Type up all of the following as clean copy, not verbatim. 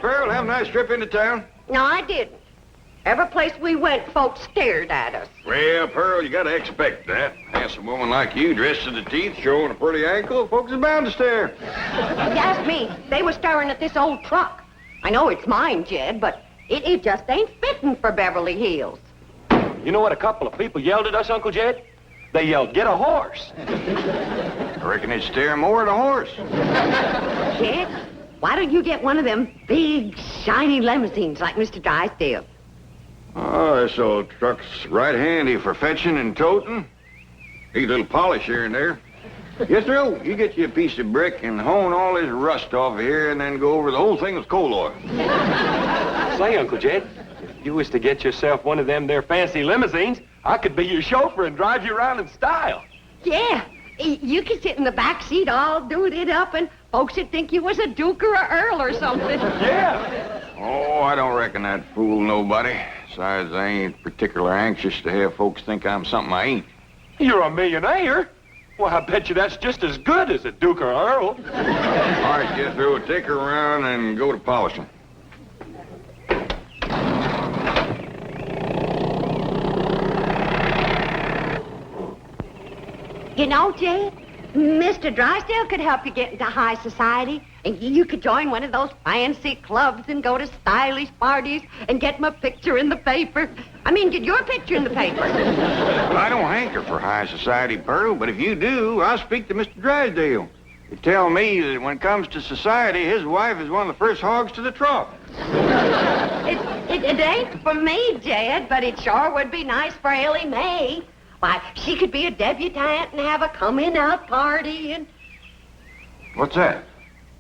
Pearl. Have a nice trip into town. No, I didn't. Every place we went, folks stared at us. Well, Pearl, you gotta expect that. Handsome woman like you, dressed to the teeth, showing a pretty ankle, folks are bound to stare. If you ask me, they were staring at this old truck. I know it's mine, Jed, but it just ain't fitting for Beverly Hills. You know what a couple of people yelled at us, Uncle Jed? They yelled, "Get a horse." I reckon they'd stare more at a horse. Jed, why don't you get one of them big, shiny limousines like Mr. Drysdale? Oh, this old truck's right handy for fetching and toting. Needs a little polish here and there. Yes, sir. You get you a piece of brick and hone all this rust off of here and then go over the whole thing with coal oil. Say, Uncle Jed, if you was to get yourself one of them there fancy limousines, I could be your chauffeur and drive you around in style. Yeah, you could sit in the back seat all doing it up and folks would think you was a duke or a earl or something. Yeah. Oh, I don't reckon that fool nobody. Besides, I ain't particular anxious to have folks think I'm something I ain't. You're a millionaire. Well, I bet you that's just as good as a duke or earl. All right, Jethro, take her around and go to polishing. You know, Jed, Mr. Drysdale could help you get into high society, and you could join one of those fancy clubs and go to stylish parties and get my picture in the paper. I mean, get your picture in the paper. Well, I don't hanker for high society, Pearl, but if you do, I'll speak to Mr. Drysdale. You tell me that when it comes to society, his wife is one of the first hogs to the trough. It ain't for me, Jed, but it sure would be nice for Ellie Mae. Why, she could be a debutante and have a coming-out party and... What's that?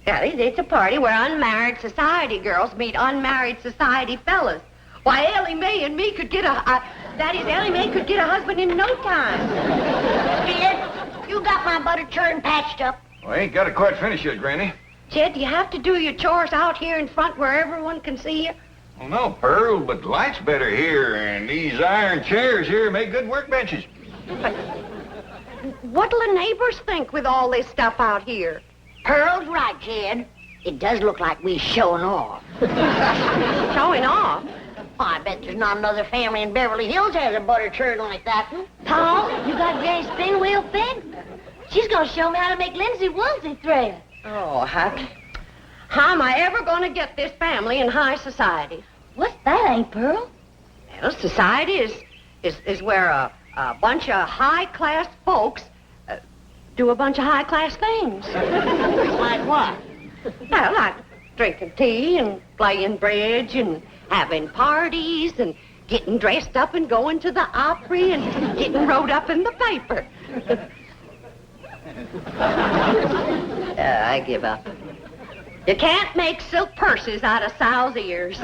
Yeah, it's a party where unmarried society girls meet unmarried society fellas. Why, Ellie Mae and me could get Ellie Mae could get a husband in no time. Jed, you got my butter churn patched up. Well, I ain't got it quite finished yet, Granny. Jed, do you have to do your chores out here in front where everyone can see you? Well, no, Pearl, but the light's better here, and these iron chairs here make good workbenches. But what'll the neighbors think with all this stuff out here? Pearl's right, Jed. It does look like we're showing off. Showing off? Oh, I bet there's not another family in Beverly Hills has a butter churn like that. Paul, you got Granny's pinwheel thing? She's gonna show me how to make Lindsay woolsey thread. Oh, how am I ever going to get this family in high society? What's that, Aunt Pearl? Well, society is where a bunch of high-class folks do a bunch of high-class things. Like what? Well, like drinking tea and playing bridge and having parties and getting dressed up and going to the Opry and getting wrote up in the paper. I give up. You can't make silk purses out of sow's ears.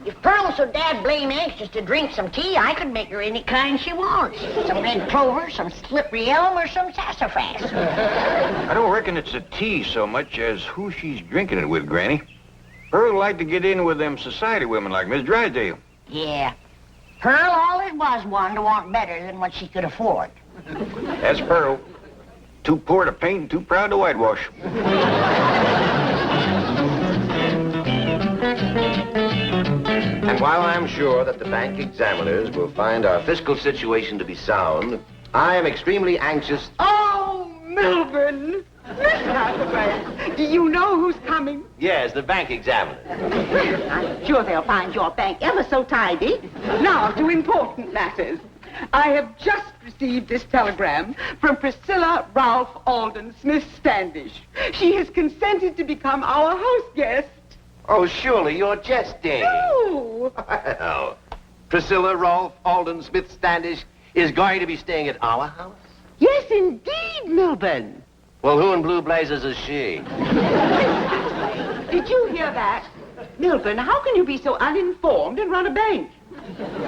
If Pearl's so dad blame anxious to drink some tea, I could make her any kind she wants. Some red clover, some slippery elm, or some sassafras. I don't reckon it's the tea so much as who she's drinking it with, Granny. Pearl would like to get in with them society women like Miss Drysdale. Yeah. Pearl always was one to want better than what she could afford. That's Pearl. Too poor to paint and too proud to whitewash. And while I'm sure that the bank examiners will find our fiscal situation to be sound, I am extremely anxious... Oh, Milburn! Miss Hathaway, do you know who's coming? Yes, the bank examiners. I'm sure they'll find your bank ever so tidy. Now, to important matters. I have just received this telegram from Priscilla Ralph Alden Smith Standish. She has consented to become our house guest. Oh, surely you're jesting. No! Well, Priscilla Rolfe Alden Smith Standish is going to be staying at our house? Yes, indeed, Milburn. Well, who in blue blazes is she? Did you hear that? Milburn, how can you be so uninformed and run a bank?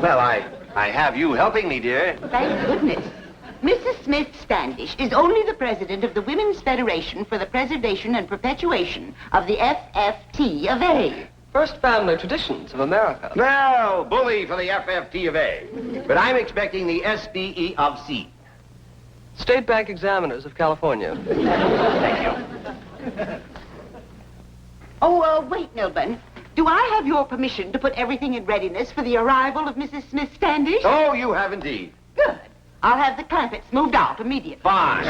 Well, I have you helping me, dear. Thank goodness. Mrs. Smith Standish is only the president of the Women's Federation for the Preservation and Perpetuation of the FFT of A. First family traditions of America. No, bully for the FFT of A. But I'm expecting the SBE of C. State Bank Examiners of California. Thank you. Oh, wait, Milburn. Do I have your permission to put everything in readiness for the arrival of Mrs. Smith Standish? Oh, you have indeed. Good. I'll have the clampets moved out immediately. Fine.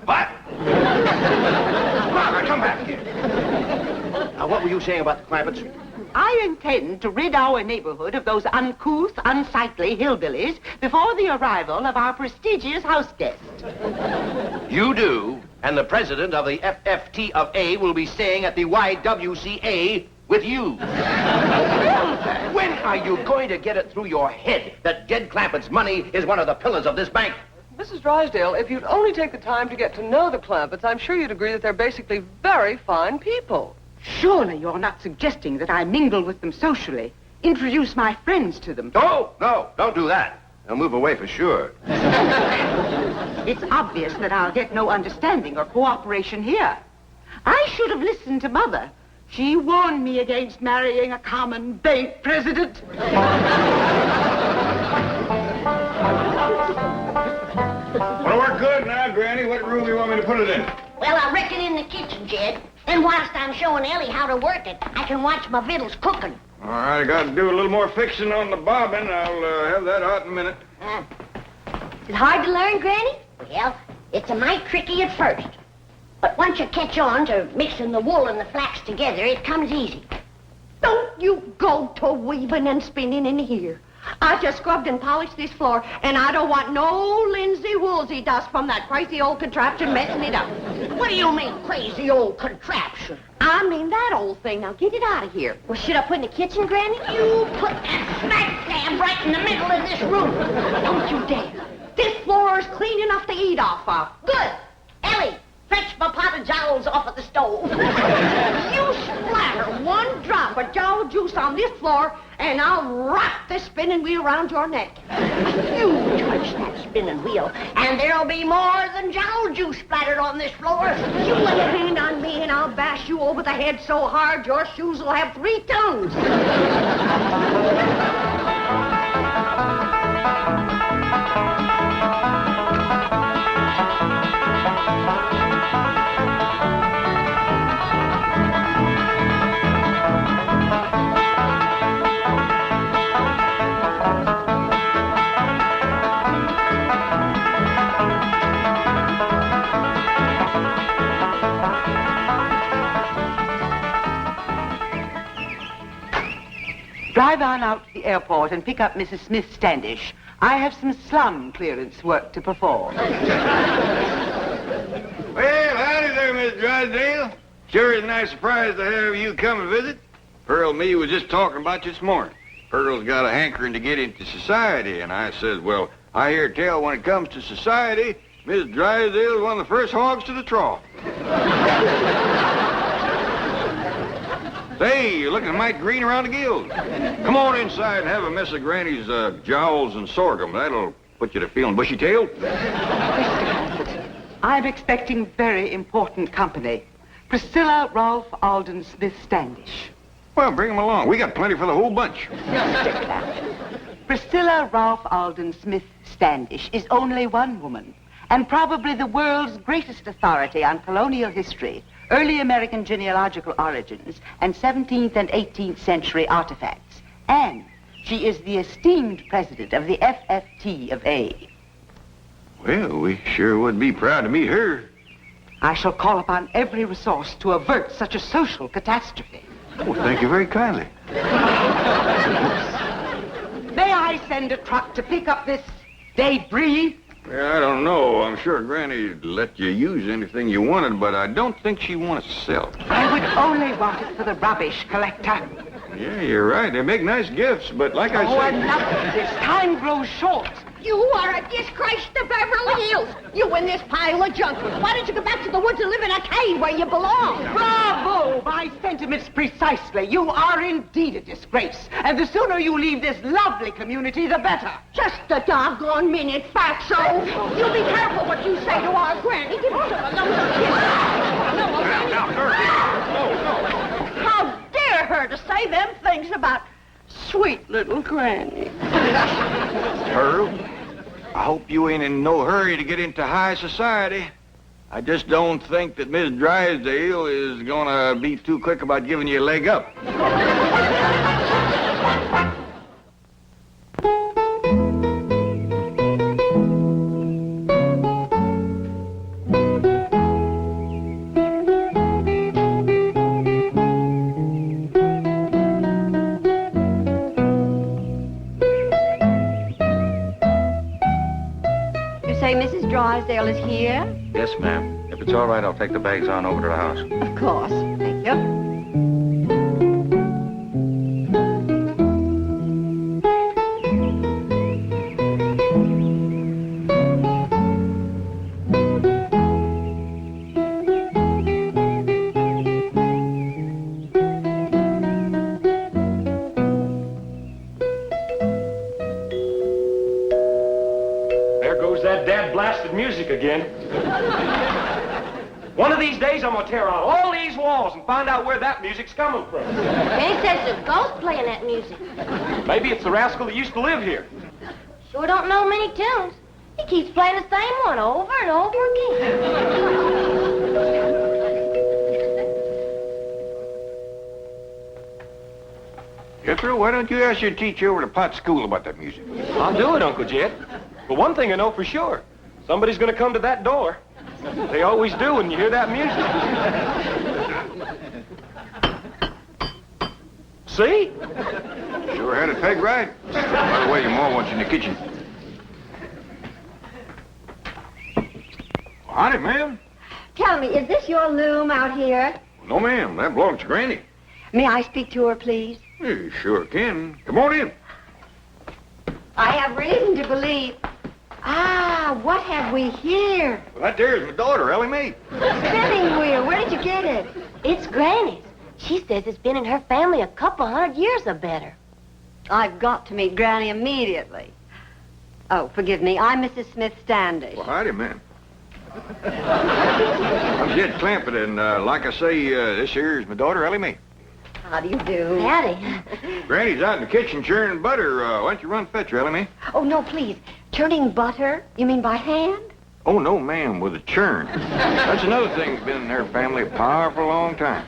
What? Barbara, come back here. Now, what were you saying about the clampets? I intend to rid our neighborhood of those uncouth, unsightly hillbillies before the arrival of our prestigious house guest. You do, and the president of the FFT of A will be staying at the YWCA with you. When are you going to get it through your head that Jed Clampett's money is one of the pillars of this bank? Mrs. Drysdale, if you'd only take the time to get to know the Clampetts, I'm sure you'd agree that they're basically very fine people. Surely you're not suggesting that I mingle with them socially, introduce my friends to them. No, don't do that. They'll move away for sure. It's obvious that I'll get no understanding or cooperation here. I should have listened to Mother. She warned me against marrying a common bank president. Well, we're good now, Granny. What room do you want me to put it in? Well, I reckon in the kitchen, Jed. Then whilst I'm showing Ellie how to work it, I can watch my victuals cooking. All right, I got to do a little more fixing on the bobbin. I'll have that out in a minute. Is it hard to learn, Granny? Well, it's a mite tricky at first. But once you catch on to mixing the wool and the flax together, it comes easy. Don't you go to weaving and spinning in here. I just scrubbed and polished this floor, and I don't want no linsey-woolsey dust from that crazy old contraption messing it up. What do you mean, crazy old contraption? I mean that old thing. Now get it out of here. Well, should I put in the kitchen, Granny? You put that smack dab right in the middle of this room. Don't you dare. This floor is clean enough to eat off of. Good. Ellie, fetch my pot of jowls off of the stove. You splatter one drop of jowl juice on this floor, and I'll wrap this spinning wheel around your neck. You touch that spinning wheel, and there'll be more than jowl juice splattered on this floor. You lay a hand on me, and I'll bash you over the head so hard your shoes will have 3 tongues. Drive on out to the airport and pick up Mrs. Smith Standish. I have some slum clearance work to perform. Well, howdy there, Miss Drysdale. Sure is a nice surprise to have you come and visit. Pearl and me was just talking about you this morning. Pearl's got a hankering to get into society, and I says, well, I hear tell when it comes to society, Miss Drysdale's one of the first hogs to the trough. Say, you're looking mighty green around the gills. Come on inside and have a mess of Granny's jowls and sorghum. That'll put you to feeling bushy-tailed. I'm expecting very important company. Priscilla Rolfe Alden Smith Standish. Well, bring them along. We got plenty for the whole bunch. Priscilla Rolfe Alden Smith Standish is only one woman, and probably the world's greatest authority on colonial history, early American genealogical origins, and 17th and 18th century artifacts. And she is the esteemed president of the FFT of A. Well, we sure would be proud to meet her. I shall call upon every resource to avert such a social catastrophe. Well, thank you very kindly. May I send a truck to pick up this debris? Well, I don't know. I'm sure Granny'd let you use anything you wanted, but I don't think she wants to sell it. I would only want it for the rubbish collector. Yeah, you're right. They make nice gifts, but like I Oh, said... enough of this. Time grows short. You are a disgrace to Beverly Hills. You and this pile of junk. Why don't you go back to the woods and live in a cave where you belong? Bravo! My sentiments precisely. You are indeed a disgrace. And the sooner you leave this lovely community, the better. Just a doggone minute, Fatso. You be careful what you say to our Granny. Give her some of those How dare her to say them things about sweet little Granny. Pearl, I hope you ain't in no hurry to get into high society. I just don't think that Miss Drysdale is gonna be too quick about giving you a leg up. You say Mrs. Drysdale is here? Yes, ma'am. If it's all right, I'll take the bags on over to the house. Of course. Thank you. There goes that dad-blasted music again. One of these days, I'm gonna tear out all these walls and find out where that music's coming from. They says there's a ghost playing that music. Maybe it's the rascal that used to live here. Sure don't know many tunes. He keeps playing the same one over and over again. Jethro, why don't you ask your teacher over to Pot School about that music? I'll do it, Uncle Jed. But one thing I know for sure. Somebody's gonna come to that door. They always do when you hear that music. See? Sure had it pegged right. By the way, your mom wants you in the kitchen. Honey, ma'am. Tell me, is this your loom out here? No, ma'am. That belongs to Granny. May I speak to her, please? You sure can. Come on in. I have reason to believe. Ah, what have we here? Well, that there's my daughter, Ellie Mae. Spinning wheel. Where did you get it? It's Granny's. She says it's been in her family a couple 100 years or better. I've got to meet Granny immediately. Oh, forgive me. I'm Mrs. Smith Standish. Well, howdy, ma'am. I'm Jed Clampett, and like I say, this here is my daughter, Ellie Mae. How do you do? Howdy. Granny's out in the kitchen churning butter. Why don't you run fetch her, Ellie Mae? Oh, no, please. Churning butter? You mean by hand? Oh, no, ma'am, with a churn. That's another thing that's been in her family a powerful long time.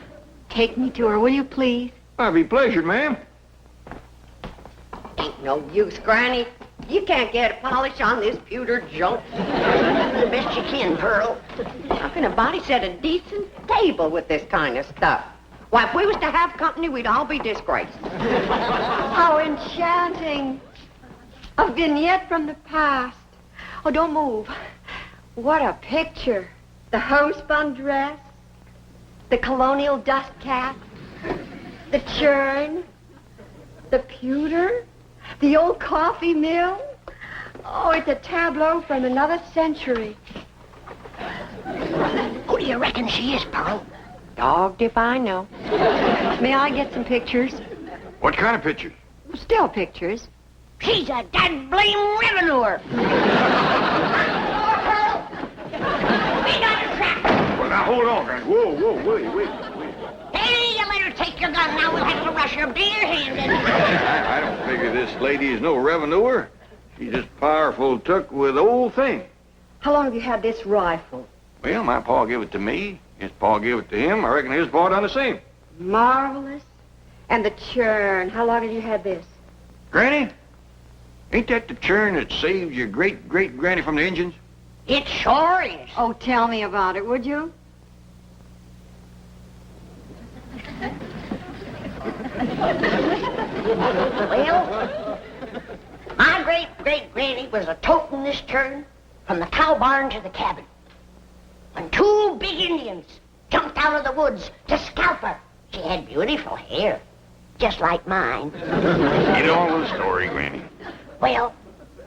Take me to her, will you, please? I'd be pleasured, ma'am. Ain't no use, Granny. You can't get a polish on this pewter junk. The best you can, Pearl. How can a body set a decent table with this kind of stuff? Why, if we was to have company, we'd all be disgraced. How enchanting. A vignette from the past. Oh, don't move. What a picture. The homespun dress, the colonial dust cap, the churn, the pewter, the old coffee mill. Oh, it's a tableau from another century. Who do you reckon she is, Pearl? Dogged if I know. May I get some pictures? What kind of picture? Still pictures. She's a dad-blame revenuer. We got a trap. Well, now, hold on, Granny. Whoa, wait. Hey, you better take your gun now. We'll have to rush her bare-handed. I don't figure this lady is no revenuer. She's just powerful took with the old thing. How long have you had this rifle? Well, my pa gave it to me. His pa gave it to him. I reckon his pa done the same. Marvelous. And the churn. How long have you had this? Granny, ain't that the churn that saved your great-great-granny from the Injuns? It sure is. Oh, tell me about it, would you? Well, my great-great-granny was a-toting this churn from the cow barn to the cabin. When two big Indians jumped out of the woods to scalp her. She had beautiful hair, just like mine. Get on with the story, Granny. Well,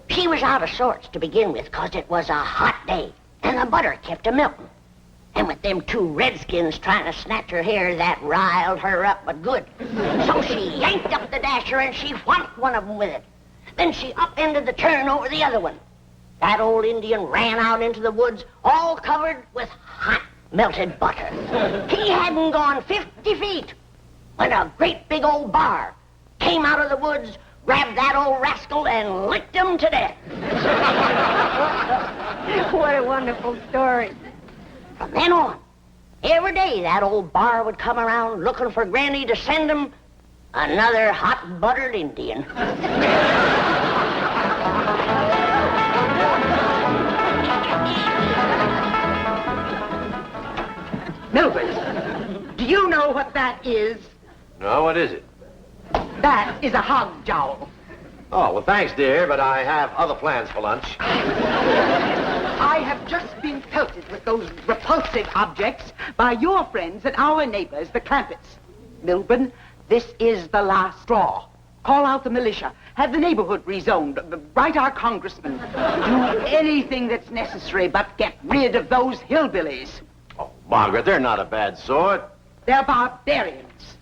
she was out of sorts to begin with, 'cause it was a hot day, and the butter kept a-melting. And with them two redskins trying to snatch her hair, that riled her up but good. So she yanked up the dasher and she whacked one of them with it. Then she upended the turn over the other one. That old Indian ran out into the woods, all covered with hot, melted butter. He hadn't gone 50 feet when a great big old bar came out of the woods, grabbed that old rascal, and licked him to death. What a wonderful story. From then on, every day that old bar would come around looking for Granny to send him another hot buttered Indian. Milburn, do you know what that is? No, what is it? That is a hog jowl. Oh, well, thanks, dear, but I have other plans for lunch. I have just been pelted with those repulsive objects by your friends and our neighbors, the Clampetts. Milburn, this is the last straw. Call out the militia. Have the neighborhood rezoned. Write our congressman. Do anything that's necessary, but get rid of those hillbillies. Oh, Margaret, they're not a bad sort. They're barbarians.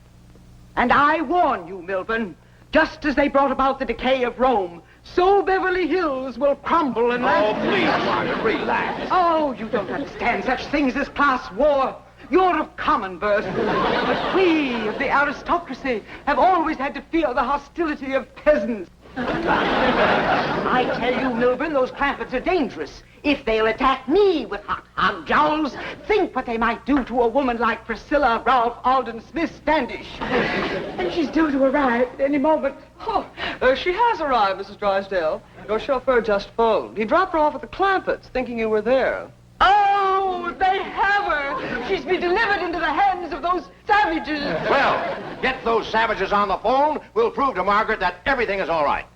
And I warn you, Milburn, just as they brought about the decay of Rome, so Beverly Hills will crumble and... Oh, please, Margaret, relax. Oh, you don't understand such things as class war. You're of common birth. But we of the aristocracy have always had to fear the hostility of peasants. I tell you, Milburn, those Clampetts are dangerous. If they'll attack me with hog jowls, think what they might do to a woman like Priscilla Ralph Alden Smith Standish. And she's due to arrive at any moment. Oh, she has arrived, Mrs. Drysdale. Your chauffeur just phoned. He dropped her off at the Clampetts, thinking you were there. Oh, they have her. She's been delivered into the hands of those savages. Well, get those savages on the phone. We'll prove to Margaret that everything is all right.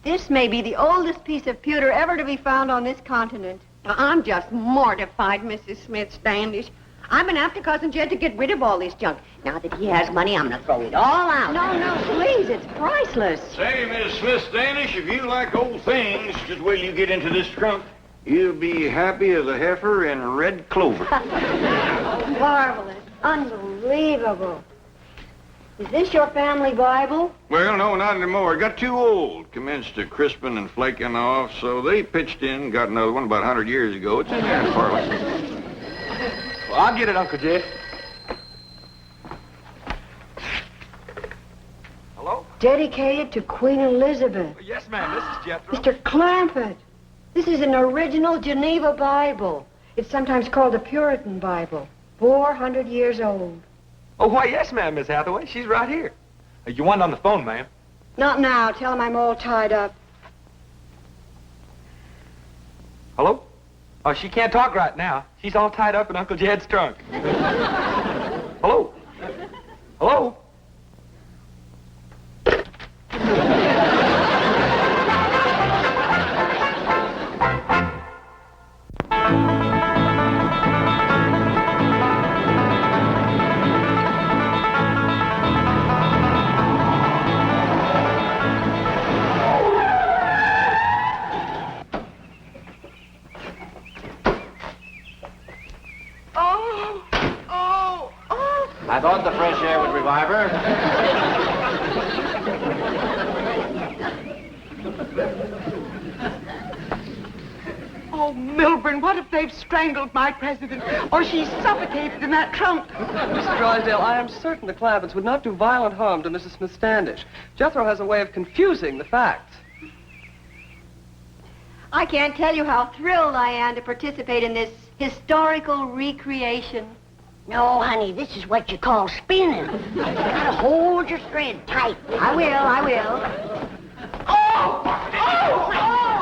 This may be the oldest piece of pewter ever to be found on this continent. Now, I'm just mortified, Mrs. Smith Standish. I'm been after Cousin Jed to get rid of all this junk. Now that he has money, I'm going to throw it all out. No, please, it's priceless. Say, Miss Smith Standish, if you like old things, just wait till you get into this trunk. You'll be happy as a heifer in red clover. Marvelous. Unbelievable. Is this your family Bible? Well, no, not anymore. It got too old. Commenced to crisping and flaking off, so they pitched in, got another one about 100 years ago. It's in there in parlor. Well, I'll get it, Uncle Jed. Hello? Dedicated to Queen Elizabeth. Yes, ma'am. This is Jethro. Mr. Clampett, this is an original Geneva Bible. It's sometimes called a Puritan Bible. 400 years old. Oh, why, yes, ma'am, Miss Hathaway. She's right here. You want on the phone, ma'am? Not now. Tell him I'm all tied up. Hello? Oh, she can't talk right now. She's all tied up in Uncle Jed's trunk. Hello? Hello? I thought the fresh air would revive her. Oh, Milburn, what if they've strangled my president? Or she's suffocated in that trunk? Mrs. Drysdale, I am certain the Clampetts would not do violent harm to Mrs. Smith Standish. Jethro has a way of confusing the facts. I can't tell you how thrilled I am to participate in this historical recreation. No, honey, this is what you call spinning. You gotta hold your thread tight. I will.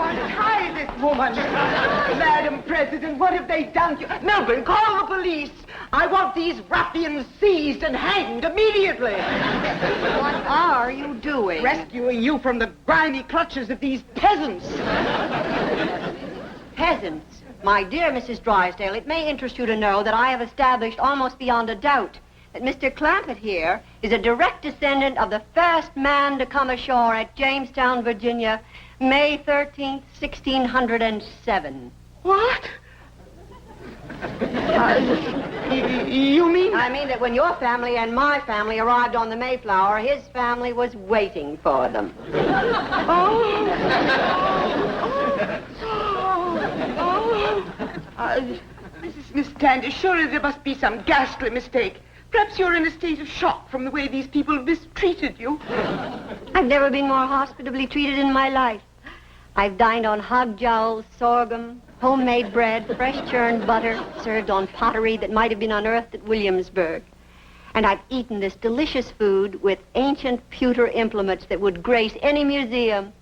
Untie this woman. Madam President, what have they done to you? Milburn, call the police. I want these ruffians seized and hanged immediately. What are you doing? Rescuing you from the grimy clutches of these peasants. Peasants. My dear Mrs. Drysdale, it may interest you to know that I have established almost beyond a doubt that Mr. Clampett here is a direct descendant of the first man to come ashore at Jamestown, Virginia, May 13th, 1607. What? You mean? I mean that when your family and my family arrived on the Mayflower, his family was waiting for them. Mrs. Smith Standish, surely there must be some ghastly mistake. Perhaps you're in a state of shock from the way these people have mistreated you. I've never been more hospitably treated in my life. I've dined on hog jowls, sorghum, homemade bread, fresh churned butter, served on pottery that might have been unearthed at Williamsburg. And I've eaten this delicious food with ancient pewter implements that would grace any museum.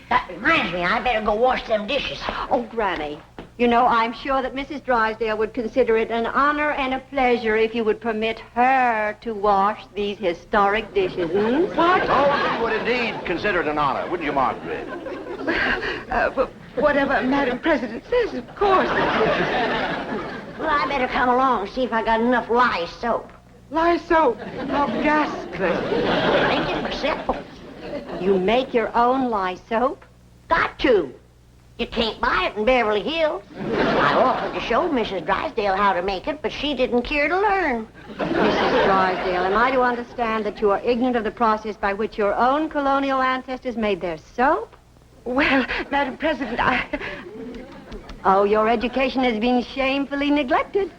That reminds me, I better go wash them dishes. Oh, Granny, you know, I'm sure that Mrs. Drysdale would consider it an honor and a pleasure if you would permit her to wash these historic dishes. What? Oh, she would indeed consider it an honor, wouldn't you, Margaret? Whatever Madam President says, of course. Well, I better come along and see if I got enough lye soap. Lye soap. How ghastly. Make it myself. You make your own lye soap? Got to. You can't buy it in Beverly Hills. I offered to show Mrs. Drysdale how to make it, but she didn't care to learn. Mrs. Drysdale, am I to understand that you are ignorant of the process by which your own colonial ancestors made their soap? Well, Madam President, Oh, your education has been shamefully neglected.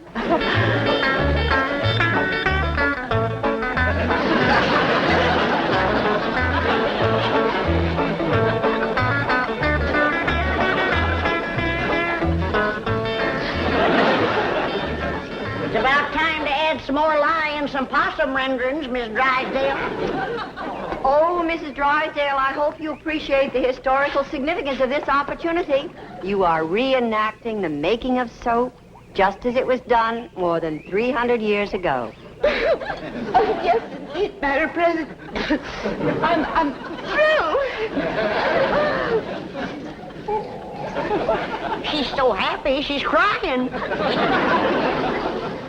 It's about time to add some more lye and some possum renderings, Miss Drysdale. Oh, Mrs. Drysdale, I hope you appreciate the historical significance of this opportunity. You are reenacting the making of soap just as it was done more than 300 years ago. oh, yes, indeed, Madam President. I'm thrilled. She's so happy, she's crying.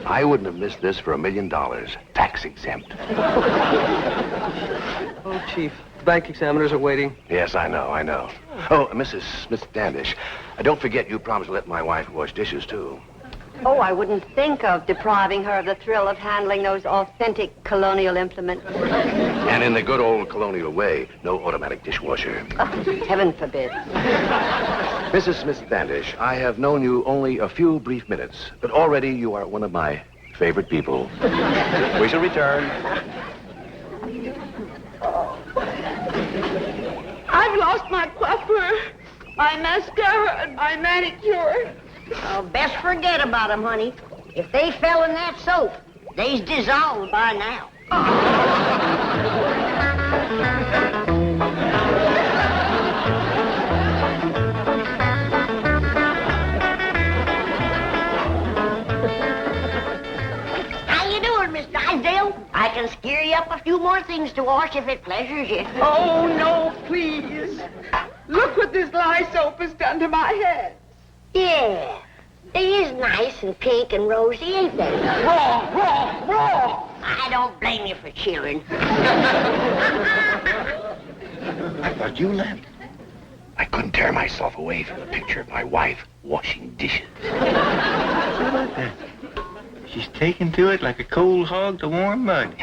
I wouldn't have missed this for $1 million. Tax exempt. Oh, Chief, the bank examiners are waiting. Yes, I know. Oh, Mrs. Standish, don't forget you promised to let my wife wash dishes, too. Oh, I wouldn't think of depriving her of the thrill of handling those authentic colonial implements. And in the good old colonial way, no automatic dishwasher. Oh, heaven forbid. Mrs. Smith Standish, I have known you only a few brief minutes, but already you are one of my favorite people. We shall return. I've lost my coiffure, my mascara, and my manicure. Oh, best forget about them, honey. If they fell in that soap, they's dissolved by now. How you doing, Miss Drysdale? I can scare you up a few more things to wash if it pleasures you. Oh, no, please. Look what this lye soap has done to my head. Yeah, they is nice and pink and rosy, ain't they? Raw. I don't blame you for cheering. I thought you left. I couldn't tear myself away from the picture of my wife washing dishes. How about that? She's taken to it like a cold hog to warm mud.